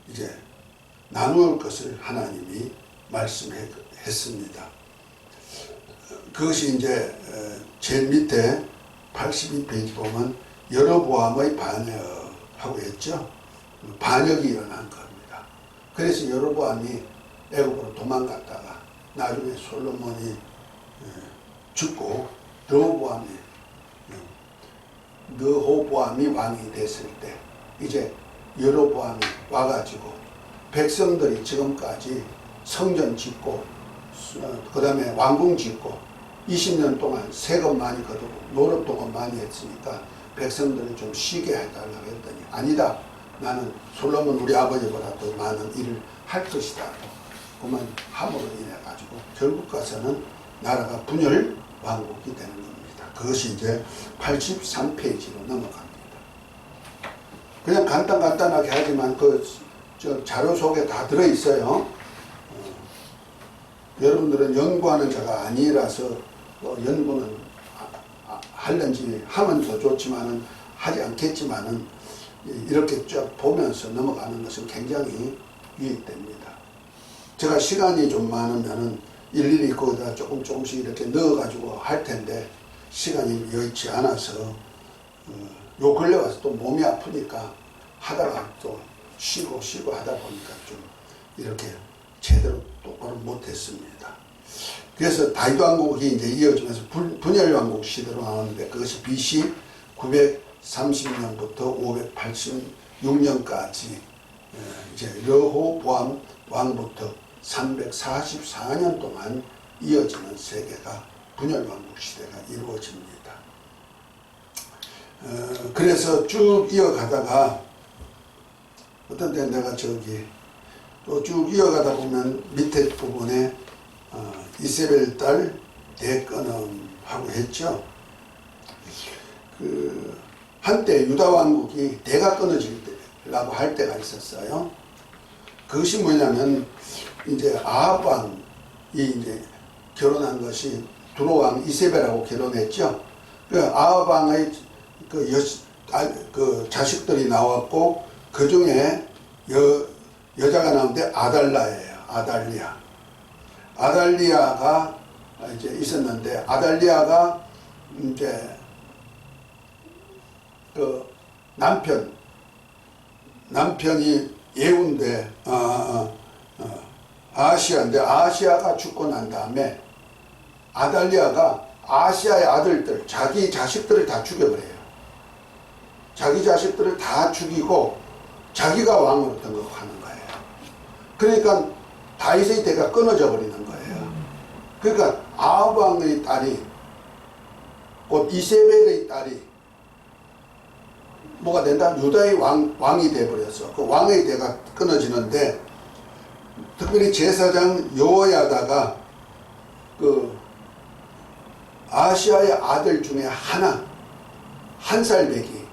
이제 나누을 것을 하나님이 말씀했습니다. 그것이 이제 제일 밑에 82페이지 보면 여로보암의 반역하고 했죠. 반역이 일어난 겁니다. 그래서 여로보암이 애굽으로 도망갔다가 나중에 솔로몬이 죽고 르호보암이 왕이 됐을 때 이제 여로보암이 와가지고 백성들이 지금까지 성전 짓고 그 다음에 왕궁 짓고 20년 동안 세금 많이 거두고 노릇동안 많이 했으니까 백성들을 좀 쉬게 해달라고 했더니 아니다. 나는 솔로몬 우리 아버지보다 더 많은 일을 할 것이다. 그만 함으로 인해 가지고 결국 가서는 나라가 분열 왕국이 되는 겁니다. 그것이 이제 83페이지로 넘어갑니다. 그냥 간단하게 하지만 저 자료 속에 다 들어있어요. 여러분들은 연구하는 자가 아니라서 연구는 하는지 하면 더 좋지만은 하지 않겠지만은 이렇게 쭉 보면서 넘어가는 것은 굉장히 유익됩니다. 제가 시간이 좀 많으면은 일일이 거기다 조금씩 이렇게 넣어가지고 할 텐데 시간이 여의치 않아서 요 근래 와서 또 몸이 아프니까 하다가 또 쉬고 하다 보니까 좀 이렇게 제대로 똑바로 못했습니다. 그래서 다윗 왕국이 이제 이어지면서 분열 왕국 시대로 나오는데 그것이 BC 930년부터 586년까지 이제 르호보암 왕부터 344년 동안 이어지는 세계가 분열 왕국 시대가 이루어집니다. 그래서 쭉 이어가다가 어떤 때 내가 저기 또 쭉 이어가다 보면 밑에 부분에 이세벨 딸 대건음하고 했죠. 그 한때 유다 왕국이 대가 끊어지려고 할 때가 있었어요. 그것이 뭐냐면 이제 아합 왕이 이제 결혼한 것이 두로 왕 이세벨하고 결혼했죠. 그 아합 왕의 그 자식들이 나왔고 그 중에 여자가 나오는데 아달라예요. 아달리아가 이제 있었는데 아달리아가 이제 그 남편이 예후인데 아하시아인데 아하시아가 죽고 난 다음에 아달리아가 아하시아의 아들들 자기 자식들을 다 죽여버려요. 자기 자식들을 다 죽이고 자기가 왕으로 등극하는 거예요. 그러니까 다윗의 대가 끊어져 버리는 거예요. 그러니까 아합 왕의 딸이 곧 이세벨의 딸이 뭐가 된다? 유다의 왕이 돼버렸어. 그 왕의 대가 끊어지는데 특별히 제사장 여호야다가 그 아시아의 아들 중에 한 살배기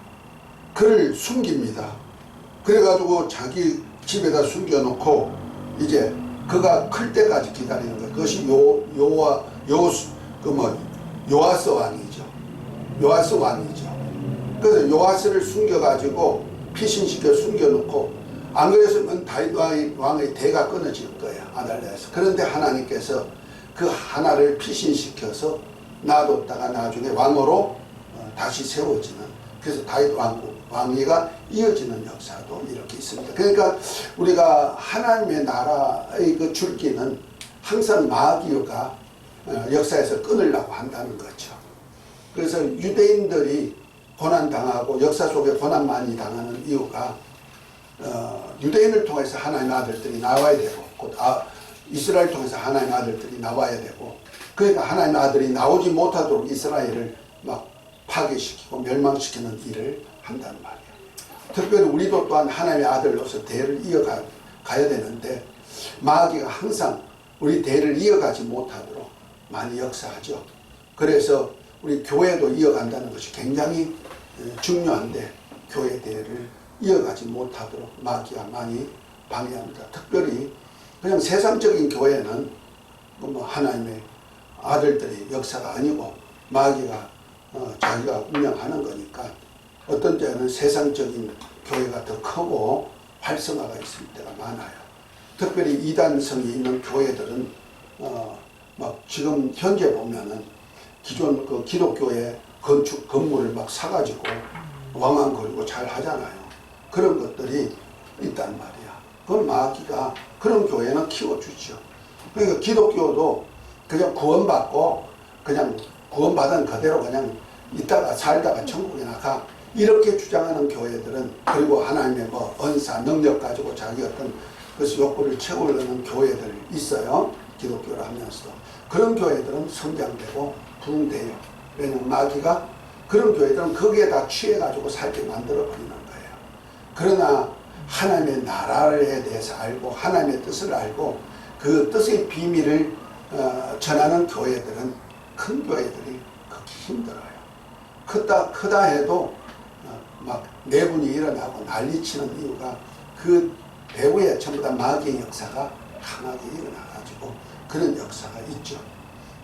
그를 숨깁니다. 그래가지고 자기 집에다 숨겨놓고 이제 그가 클 때까지 기다리는 거예요. 그것이 요아스 왕이죠. 그래서 요아스를 숨겨가지고 피신시켜 숨겨놓고 안 그랬으면 다윗 왕의 대가 끊어질 거예요. 아달랴에서. 그런데 하나님께서 그 하나를 피신시켜서 놔뒀다가 나중에 왕으로 다시 세워지는 그래서 다윗 왕위가 이어지는 역사도 이렇게 있습니다. 그러니까 우리가 하나님의 나라의 그 줄기는 항상 마귀가 역사에서 끊으려고 한다는 거죠. 그래서 유대인들이 고난당하고 역사 속에 고난 많이 당하는 이유가 유대인을 통해서 하나님의 아들들이 나와야 되고 곧 이스라엘 통해서 하나님의 아들들이 나와야 되고 그러니까 하나님의 아들이 나오지 못하도록 이스라엘을 막 파괴시키고 멸망시키는 일을 한단 말이에요. 특별히 우리도 또한 하나님의 아들로서 대를 이어가야 되는데 마귀가 항상 우리 대를 이어가지 못하도록 많이 역사하죠. 그래서 우리 교회도 이어간다는 것이 굉장히 중요한데 교회 대를 이어가지 못하도록 마귀가 많이 방해합니다. 특별히 그냥 세상적인 교회는 뭐 하나님의 아들들의 역사가 아니고 마귀가 자기가 운영하는 거니까 어떤 때는 세상적인 교회가 더 크고 활성화가 있을 때가 많아요. 특별히 이단성이 있는 교회들은 막 지금 현재 보면은 기존 그 기독교의 건축 건물을 막 사가지고 왕왕거리고 잘 하잖아요. 그런 것들이 있단 말이야. 그건 마귀가 그런 교회는 키워주죠. 그러니까 기독교도 그냥 구원받고 그냥 구원받은 그대로 그냥 있다가 살다가 천국에 나가 이렇게 주장하는 교회들은 그리고 하나님의 뭐 은사 능력 가지고 자기 어떤 그 욕구를 채우려는 교회들 있어요. 기독교를 하면서도 그런 교회들은 성장되고 부흥돼요. 왜냐면 마귀가 그런 교회들은 거기에 다 취해가지고 살게 만들어버리는 거예요. 그러나 하나님의 나라에 대해서 알고 하나님의 뜻을 알고 그 뜻의 비밀을 전하는 교회들은 큰 교회들이 극히 힘들어요. 크다 해도 막 내분이 일어나고 난리치는 이유가 그 배후에 전부 다 마귀의 역사가 강하게 일어나가지고 그런 역사가 있죠.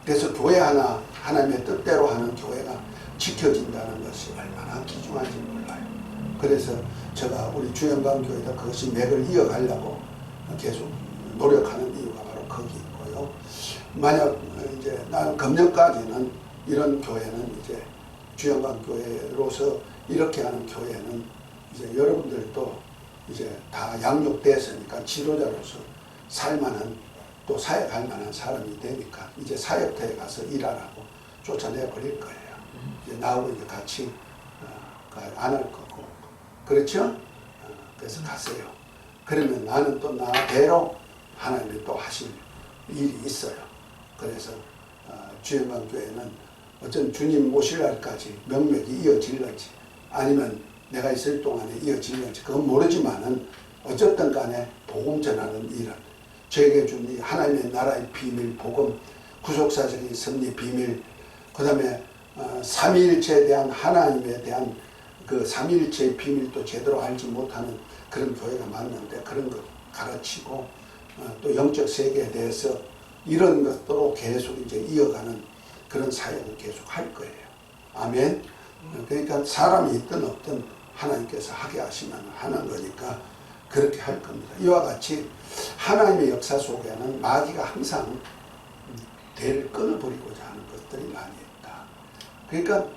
그래서 교회 하나 하나님의 뜻대로 하는 교회가 지켜진다는 것이 얼마나 귀중한지 몰라요. 그래서 제가 우리 주영강교회도 그것이 맥을 이어가려고 계속 노력하는 이유가 바로 거기 있고요. 만약 이제 나는 금년까지는 이런 교회는 이제 주영강교회로서 이렇게 하는 교회는 이제 여러분들도 이제 다 양육됐으니까 지도자로서 살만한 또 사역할 만한 사람이 되니까 이제 사역터에 가서 일하라고 쫓아내 버릴 거예요. 이제 나하고 이제 같이 안 할 거고 그렇죠? 그래서 가세요. 그러면 나는 또 나대로 하나님이 또 하실 일이 있어요. 그래서 주영강교회는 어쩐 주님 모실 날까지 명맥이 이어질는지 아니면 내가 있을 동안에 이어질는지 그건 모르지만은 어쨌든 간에 복음 전하는 일은 저에게 준 이 하나님의 나라의 비밀 복음 구속사적인 섭리 비밀 그 다음에 삼위일체에 대한 하나님에 대한 그 삼위일체의 비밀도 제대로 알지 못하는 그런 교회가 많은데 그런 것 가르치고 또 영적 세계에 대해서 이런 것도 계속 이제 이어가는 그런 사역을 계속 할 거예요. 아멘. 그러니까 사람이 있든 없든 하나님께서 하게 하시면 하는 거니까 그렇게 할 겁니다. 이와 같이 하나님의 역사 속에는 마귀가 항상 대를 끊어버리고자 하는 것들이 많이 있다. 그러니까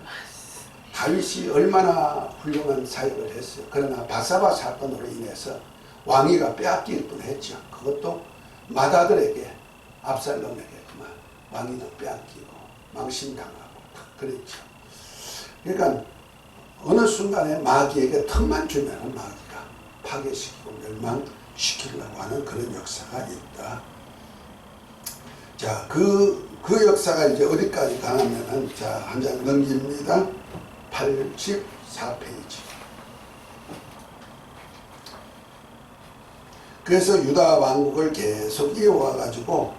다윗이 얼마나 훌륭한 사역을 했어요. 그러나 바사바 사건으로 인해서 왕위가 빼앗길 뻔했죠. 그것도 맏아들에게 압살롬에게 그만 왕위도 빼앗기고 망신당하고 그랬죠. 그러니까 어느 순간에 마귀에게 틈만 주면 마귀가 파괴시키고 멸망시키려고 하는 그런 역사가 있다. 자, 그 역사가 이제 어디까지 가냐면은 자, 한 장 넘깁니다. 84페이지. 그래서 유다 왕국을 계속 이어와 가지고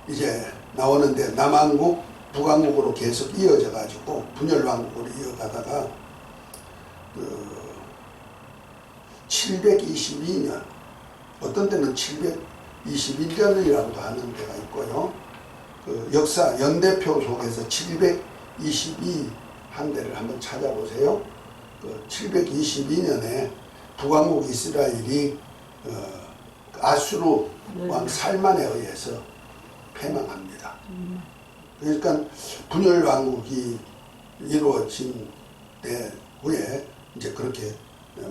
이제 나오는데 남왕국, 북왕국으로 계속 이어져 가지고 분열 왕국으로 이어가다가 722년 어떤 때는 721년이라고도 하는 데가 있고요. 그 역사 연대표 속에서 722 한 데를 한번 찾아보세요. 그 722년에 북왕국 이스라엘이 아수르 왕 살만에 의해서 패망합니다. 그러니까 분열 왕국이 이루어진 때 후에 이제 그렇게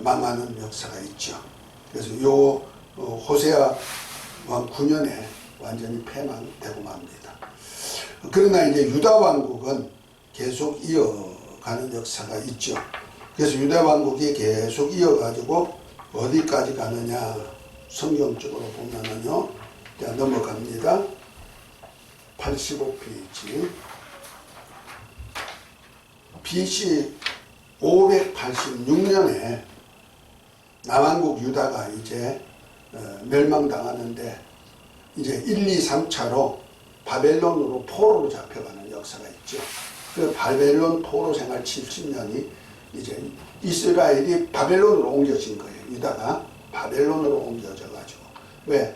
망하는 역사가 있죠. 그래서 요 호세아 왕 9년에 완전히 패망되고 맙니다. 그러나 이제 유다 왕국은 계속 이어가는 역사가 있죠. 그래서 유대 왕국이 계속 이어가지고 어디까지 가느냐, 성경적으로 보면은요, 자, 넘어갑니다. 85페이지. BC 586년에 남왕국 유다가 이제 멸망당하는데, 이제 1, 2, 3차로 바벨론으로 포로로 잡혀가는 역사가 있죠. 그 바벨론 포로 생활 70년이 이제 이스라엘이 바벨론으로 옮겨진 거예요. 유다가 바벨론으로 옮겨져 가지고. 왜?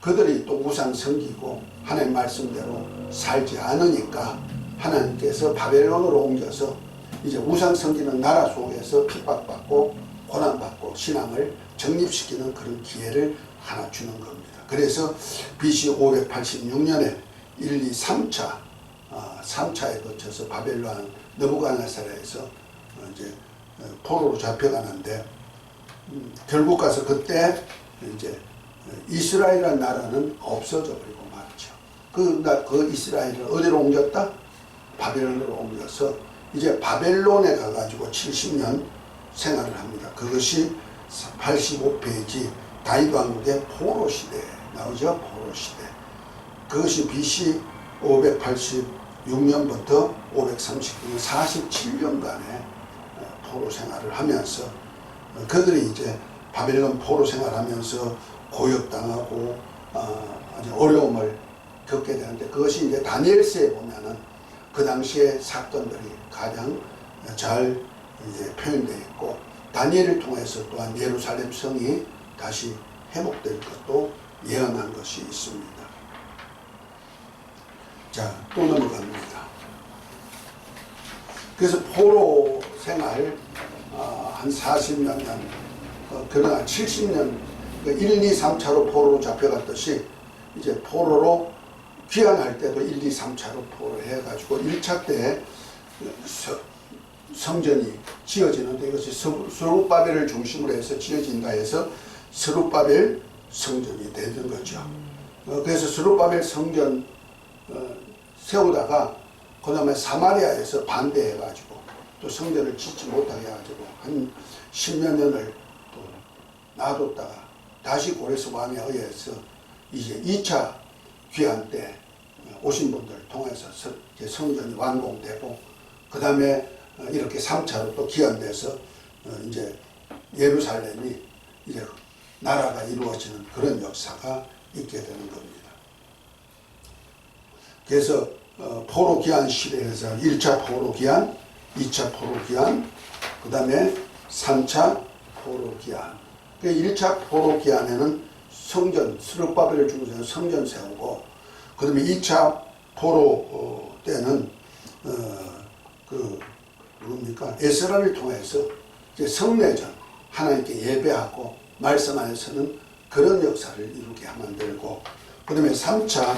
그들이 또 우상 섬기고 하나님 말씀대로 살지 않으니까 하나님께서 바벨론으로 옮겨서 이제 우상 섬기는 나라 속에서 핍박받고 고난받고 신앙을 정립시키는 그런 기회를 하나 주는 겁니다. 그래서 BC 586년에 1, 2, 3차 3차에 거쳐서 바벨론 느부갓네살에서 이제 포로로 잡혀가는데, 결국 가서 그때 이제 이스라엘이라는 나라는 없어져 버리고 말이죠. 그 이스라엘을 어디로 옮겼다? 바벨론으로 옮겨서 이제 바벨론에 가가지고 70년 생활을 합니다. 그것이 85페이지 다윗 왕국의 포로 시대에 나오죠. 포로 시대. 그것이 BC 586년부터 539년 47년간의 포로 생활을 하면서 그들이 이제 바벨론 포로 생활하면서 고역당하고 아주 어려움을 겪게 되는데, 그것이 이제 다니엘서에 보면은 그 당시의 사건들이 가장 잘 이제 표현되어 있고, 다니엘을 통해서 또한 예루살렘 성이 다시 회복될 것도 예언한 것이 있습니다. 자, 또 넘어갑니다. 그래서 포로 생활 한 40몇 년, 그러나 70년 1, 2, 3차로 포로로 잡혀갔듯이 이제 포로로 귀환할 때도 1, 2, 3차로 포로를 해가지고 1차 때 성전이 지어지는데, 이것이 스룹바벨을 중심으로 해서 지어진다 해서 스룹바벨 성전이 되는 거죠. 그래서 스룹바벨 성전 세우다가 그 다음에 사마리아에서 반대해가지고 또 성전을 짓지 못하게 해가지고 한 10몇 년을 또 놔뒀다가 다시 고레스 왕에 의해서 이제 2차 귀환 때 오신 분들 통해서 성전이 완공되고, 그 다음에 이렇게 3차로 또 귀환돼서 이제 예루살렘이 이제 나라가 이루어지는 그런 역사가 있게 되는 겁니다. 그래서 포로 귀환 시대에서 1차 포로 귀환, 2차 포로 귀환, 그 다음에 3차 포로 귀환. 1차 포로 귀환에는 성전, 스룹바벨을 중심으로 성전 세우고, 그 다음에 2차 포로 때는 뭡니까? 에스라를 통해서 이제 성내전, 하나님께 예배하고 말씀 안에서는 그런 역사를 이루게 만들고, 그 다음에 3차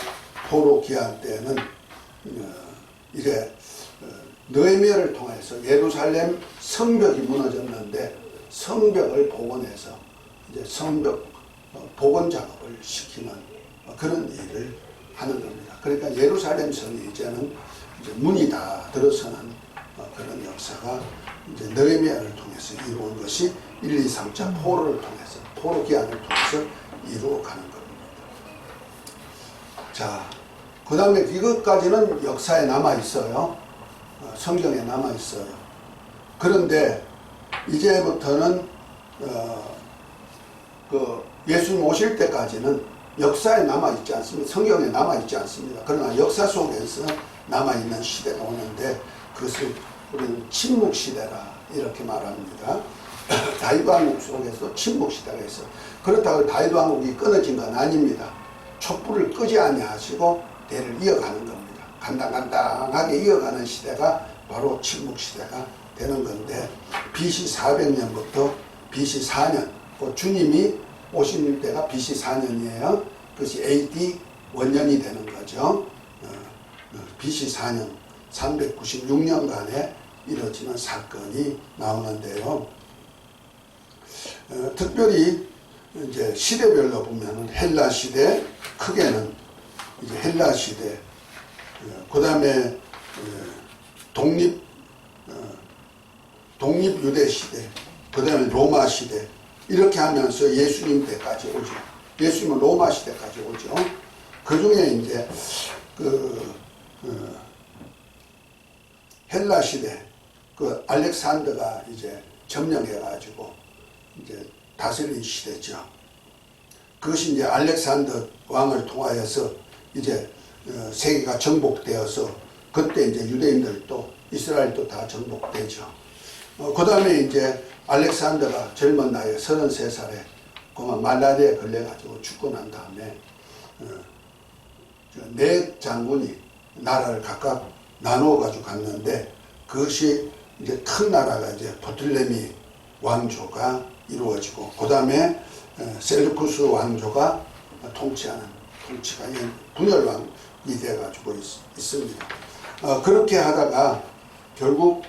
포로 귀환 때는 이제 느헤미야를 통해서 예루살렘 성벽이 무너졌는데 성벽을 복원해서 이제 성벽 복원 작업을 시키는 그런 일을 하는 겁니다. 그러니까 예루살렘 성이 이제는 이제 문이 다 들어서는 그런 역사가 이제 느헤미야를 통해서 이루어진 것이 1, 2, 3차 포로를 통해서, 포로 기한을 통해서 이루어가는 겁니다. 자, 그 다음에 이것까지는 역사에 남아있어요. 성경에 남아있어요. 그런데 이제부터는 예수님 오실 때까지는 역사에 남아있지 않습니다. 성경에 남아있지 않습니다. 그러나 역사 속에서 남아있는 시대가 오는데, 그것을 우리는 침묵시대라 이렇게 말합니다. 다윗 왕국 속에서 침묵시대가 있어. 그렇다고 다윗 왕국이 끊어진 건 아닙니다. 촛불을 끄지 아니하시고 대를 이어가는 겁니다. 간당간당하게 이어가는 시대가 바로 침묵시대가 되는 건데, BC 400년부터 BC 4년, 주님이 오신 때가 BC 4년이에요. 그것이 AD 원년이 되는 거죠. BC 4년, 396년간에 이루어지는 사건이 나오는데요. 특별히 이제 시대별로 보면은 헬라 시대, 크게는 이제 헬라 시대, 그 다음에 독립유대 시대, 그 다음에 로마 시대, 이렇게 하면서 예수님 때까지 오죠. 예수님은 로마 시대까지 오죠. 그 중에 이제 헬라 시대, 그 알렉산더가 이제 점령해가지고 이제 다스린 시대죠. 그것이 이제 알렉산더 왕을 통하여서 이제 세계가 정복되어서 그때 이제 유대인들도 이스라엘도 다 정복되죠. 그 다음에 이제 알렉산더가 젊은 나이에 33살에 그만 말라리아에 걸려가지고 죽고 난 다음에 네 장군이 나라를 각각 나누어 가지고 갔는데 그것이 이제 큰 나라가 이제 토틀레미 왕조가 이루어지고 그 다음에 셀루쿠스 왕조가 통치가 분열왕이 돼가지고 있습니다. 그렇게 하다가 결국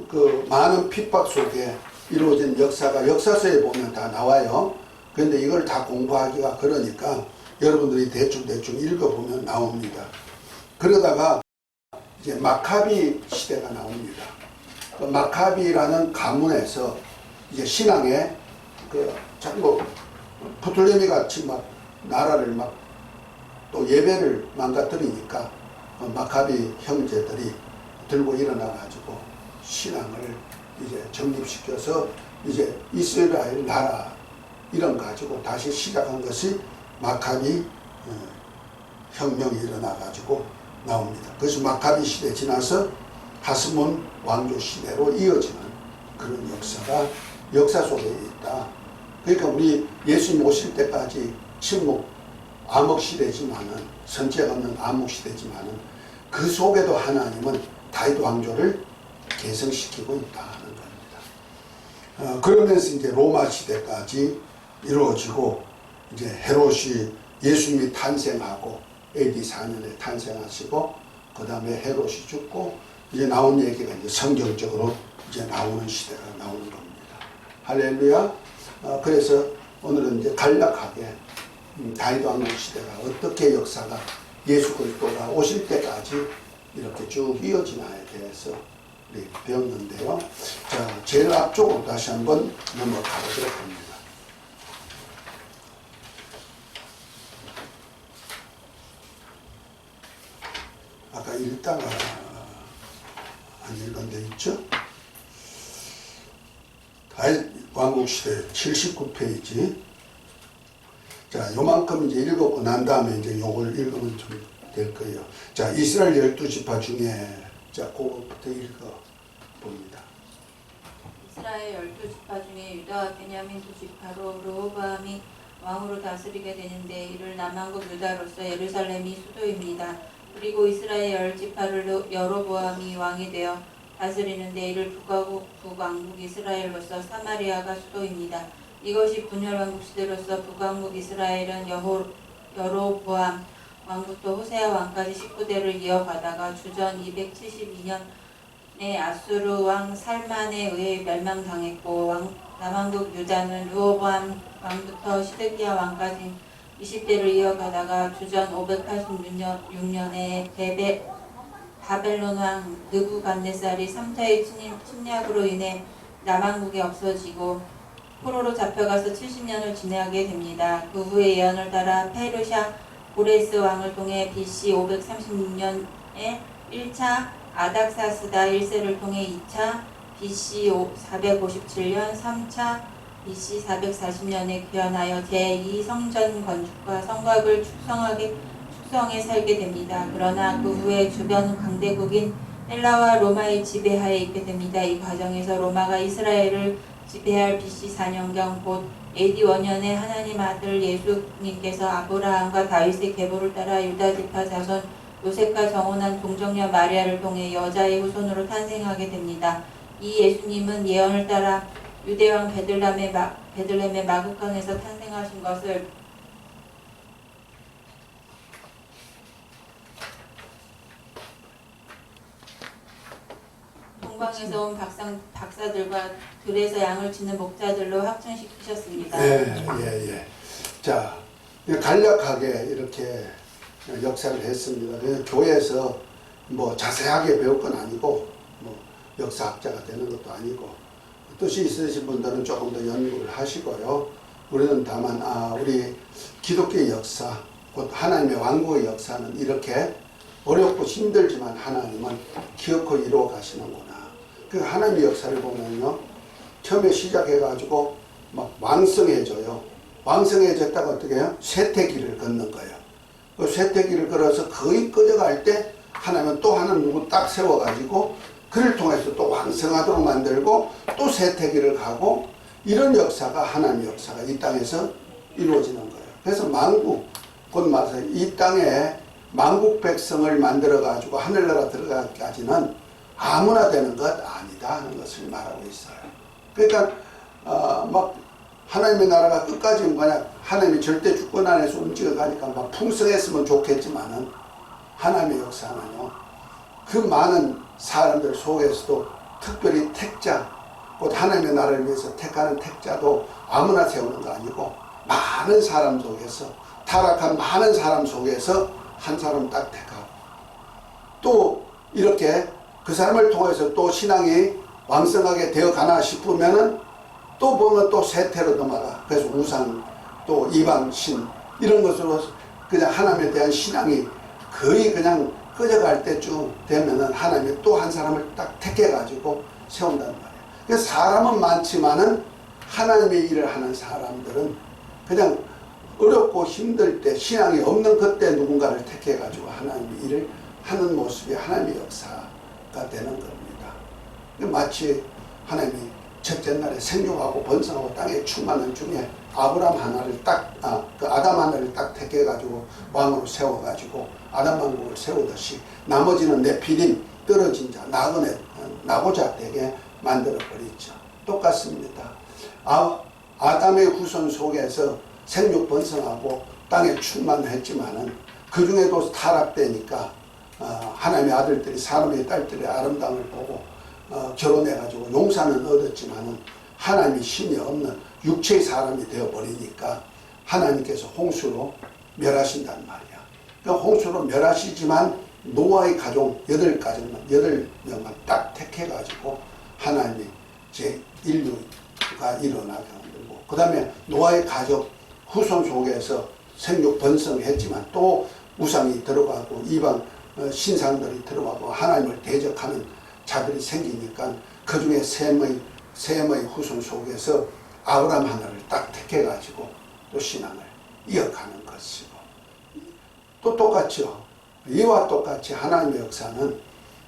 그 많은 핍박 속에 이루어진 역사가 역사서에 보면 다 나와요. 그런데 이걸 다 공부하기가 그러니까 여러분들이 대충 읽어보면 나옵니다. 그러다가 이제 마카비 시대가 나옵니다. 그 마카비라는 가문에서 이제 신앙에 자꾸 프톨레미 같이 막 나라를 막 또 예배를 망가뜨리니까 마카비 형제들이 들고 일어나 가지고 신앙을 이제 정립시켜서 이제 이스라엘 나라 이름 가지고 다시 시작한 것이 마카비 혁명이 일어나 가지고 나옵니다. 그것이 마카비 시대 지나서 하스몬 왕조 시대로 이어지는 그런 역사가 역사 속에 있다. 그러니까 우리 예수님 오실 때까지 침묵 암흑 시대지만은 선지자가 없는 암흑 시대지만은 그 속에도 하나님은 다윗 왕조를 계승시키고 있다 하는 겁니다. 그러면서 이제 로마 시대까지 이루어지고 이제 헤롯이 예수님이 탄생하고 AD 4년에 탄생하시고 그 다음에 헤롯이 죽고 이제 나온 얘기가 이제 성경적으로 이제 나오는 시대가 나오는 겁니다. 할렐루야. 그래서 오늘은 이제 간략하게 다윗 왕조 시대가 어떻게 역사가 예수 그리스도가 오실 때까지 이렇게 쭉 이어지나에 대해서 우리 배웠는데요. 자, 제일 앞쪽으로 다시 한번 넘어가 보도록 합니다. 아까 읽다가 안 읽은 데 있죠? 다윗 왕국 시대 79페이지. 자, 요만큼 이제 읽었고 난 다음에 이제 요걸 읽으면 좀 될 거예요. 자, 이스라엘 12지파 중에 자, 그거부터 읽어 봅니다. 이스라엘 12지파 중에 유다와 베냐민 두 지파로 르호보암이 왕으로 다스리게 되는데 이를 남한국 유다로서 예루살렘이 수도입니다. 그리고 이스라엘 10지파를 여로보암이 왕이 되어 다스리는데 이를 북왕국 이스라엘로서 사마리아가 수도입니다. 이것이 분열왕국 시대로서 북왕국 이스라엘은 여로보암 왕부터 호세아 왕까지 19대를 이어가다가 주전 272년에 아수르 왕 살만에 의해 멸망당했고 남왕국 유다는 르호보암 왕부터 시드기야 왕까지 20대를 이어가다가 주전 586년에 바벨론 왕 느부갓네살이 3차의 침략으로 인해 남왕국이 없어지고 포로로 잡혀가서 70년을 지내게 됩니다. 그 후에 예언을 따라 페르시아 고레스 왕을 통해 BC 536년에 1차 아닥사스다 1세를 통해 2차 BC 457년, 3차 BC 440년에 귀환하여 제2성전 건축과 성곽을 축성해 살게 됩니다. 그러나 그 후에 주변 강대국인 헬라와 로마의 지배하에 있게 됩니다. 이 과정에서 로마가 이스라엘을 지배할 BC 4년경 곧 AD 5년에 하나님 아들 예수님께서 아브라함과 다윗의 계보를 따라 유다지파 자손 요셉과 정혼한 동정녀 마리아를 통해 여자의 후손으로 탄생하게 됩니다. 이 예수님은 예언을 따라 유대왕 베들레헴의 마그간에서 탄생하신 것을 동방에서 온 박사들과 들에서 양을 치는 목자들로 확증시키셨습니다. 예. 자, 간략하게 이렇게 역사를 했습니다. 교회에서 뭐 자세하게 배울 건 아니고 역사학자가 되는 것도 아니고 뜻이 있으신 분들은 조금 더 연구를 하시고요. 우리는 다만 우리 기독교의 역사, 곧 하나님의 왕국의 역사는 이렇게 어렵고 힘들지만 하나님은 기어코 이루어 가시는구나. 그 하나님의 역사를 보면요, 처음에 시작해가지고 막 왕성해져요. 왕성해졌다가 어떻게 해요? 쇠퇴기를 걷는 거예요. 그 쇠퇴기를 걸어서 거의 꺼져갈 때 하나님은 또 하나 누구 딱 세워가지고 그를 통해서 또 왕성하도록 만들고 또 쇠퇴기를 가고, 이런 역사가 하나님의 역사가 이 땅에서 이루어지는 거예요. 그래서 만국, 곧 말해서 이 땅에 만국 백성을 만들어가지고 하늘나라 들어가기까지는 아무나 되는 것 아니다 하는 것을 말하고 있어요. 그러니까 막 하나님의 나라가 끝까지 만약 하나님이 절대 주권 안에서 움직여가니까 막 풍성했으면 좋겠지만은, 하나님의 역사는요, 그 많은 사람들 속에서도 특별히 택자, 곧 하나님의 나라를 위해서 택하는 택자도 아무나 세우는 거 아니고, 많은 사람 속에서, 타락한 많은 사람 속에서 한 사람 딱 택하고, 또 이렇게 그 사람을 통해서 또 신앙이 왕성하게 되어 가나 싶으면은 또 보면 또 쇠퇴로 넘어가. 그래서 우상, 또 이방신, 이런 것으로 그냥 하나님에 대한 신앙이 거의 그냥 꺼져갈 때쯤 되면은 하나님이 또 한 사람을 딱 택해가지고 세운단 말이에요. 그래서 사람은 많지만은 하나님의 일을 하는 사람들은 그냥 어렵고 힘들 때, 신앙이 없는 그때 누군가를 택해가지고 하나님의 일을 하는 모습이 하나님의 역사가 되는 겁니다. 마치 하나님이 첫째 날에 생육하고 번성하고 땅에 충만한 중에 아브람 하나를 그 아담 하나를 딱 택해가지고 왕으로 세워가지고 아담 왕국을 세우듯이 나머지는 네피림, 떨어진 자, 나고자 되게 만들어버리죠. 똑같습니다. 아담의 후손 속에서 생육 번성하고 땅에 충만했지만은 그 중에도 타락되니까 하나님의 아들들이 사람의 딸들의 아름다움을 보고 결혼해가지고 용사는 얻었지만은 하나님의 힘이 없는 육체의 사람이 되어버리니까 하나님께서 홍수로 멸하신단 말이야. 그러니까 홍수로 멸하시지만 노아의 가족 8명만 딱 택해가지고 하나님이 제 인류가 일어나게 만들고, 그 다음에 노아의 가족 후손 속에서 생육 번성했지만 또 우상이 들어가고 이방 신상들이 들어가고 하나님을 대적하는 자들이 생기니까 그 중에 셈의 후손 속에서 아브람 하나를 딱 택해가지고 또 신앙을 이어가는 것이고, 또 똑같죠. 이와 똑같이 하나님의 역사는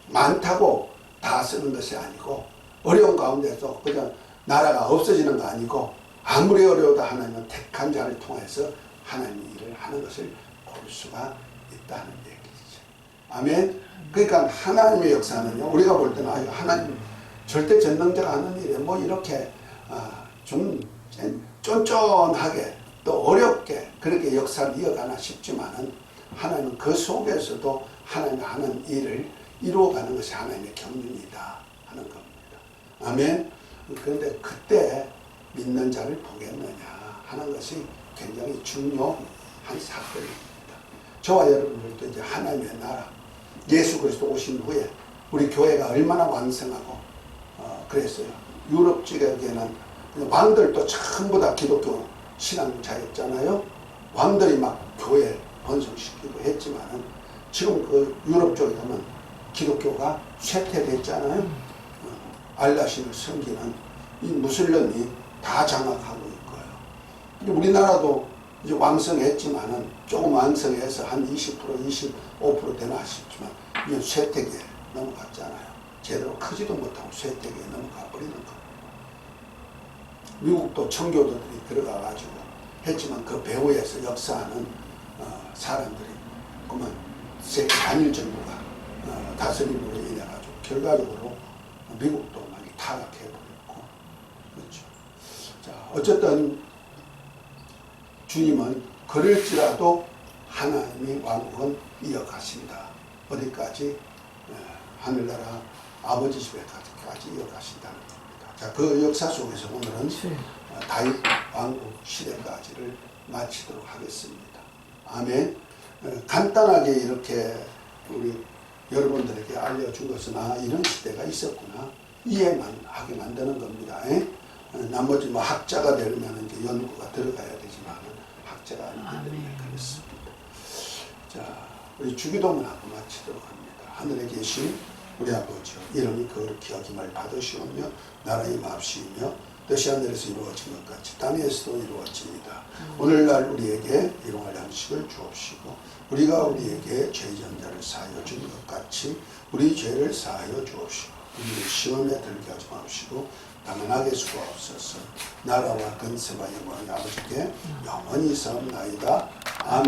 많다고 다 쓰는 것이 아니고, 어려운 가운데서 그냥 나라가 없어지는 거 아니고, 아무리 어려워도 하나님은 택한 자를 통해서 하나님의 일을 하는 것을 볼 수가 있다는 얘기죠. 아멘. 그러니까 하나님의 역사는요, 우리가 볼 때는 하나님 절대 전능자가 하는 일에 뭐 이렇게 좀 쫀쫀하게 또 어렵게 그렇게 역사를 이어가나 싶지만은, 하나님은 그 속에서도 하나님이 하는 일을 이루어가는 것이 하나님의 경륜이다 하는 겁니다. 아멘. 그런데 그때 믿는 자를 보겠느냐 하는 것이 굉장히 중요한 사건입니다. 저와 여러분들도 이제 하나님의 나라, 예수 그리스도 오신 후에 우리 교회가 얼마나 왕성하고 그랬어요. 유럽 지역에는 왕들도 전부 다 기독교 신앙자였잖아요. 왕들이 막 교회 번성시키고 했지만은 지금 그 유럽 쪽에 가면 기독교가 쇠퇴됐잖아요. 알라신을 섬기는 이 무슬림이 다 장악하고 있고요. 우리나라도 이제 왕성했지만은 조금 왕성해서 한 20%, 25% 되나 싶지만 이제 쇠퇴기에 넘어갔잖아요. 제대로 크지도 못하고 쇠퇴기에 넘어가 버리는 겁니다. 미국도 청교도들이 들어가가지고 했지만 그 배후에서 역사하는 사람들이 그러면 한일 정부가 다스림으로 인해가지고 결과적으로 미국도 많이 타락해버렸고, 그렇죠. 자, 어쨌든 주님은 그럴지라도 하나님의 왕국은 이어가신다. 어디까지? 하늘나라 아버지 집에까지 이어가신다는 겁니다. 자, 그 역사 속에서 오늘은 다윗 왕국 시대까지를 마치도록 하겠습니다. 아멘. 간단하게 이렇게 우리 여러분들에게 알려준 것은 이런 시대가 있었구나 이해만 하게 만드는 겁니다. 나머지 뭐 학자가 되려면 이제 연구가 들어가야 되지만 학자가 아니기 때문에 그렇습니다. 자, 우리 주기도문 하고 마치도록 합니다. 하늘에 계신 우리 아버지여, 이름이 거룩히 여김을 받으시오며 나라의 마옵시며 뜻이 하늘에서 이루어진 것 같이 땅에서도 이루어집니다. 오늘날 우리에게 일용할 양식을 주옵시고 우리가 우리에게 죄진 자를 사하여 준 것 같이 우리 죄를 사하여 주옵시고 우리를 시험에 들게 하지 마옵시고 다만 악의 수가 없어서 나라와 근세와 영광이 아버지께 영원히 사옵나이다. 아멘.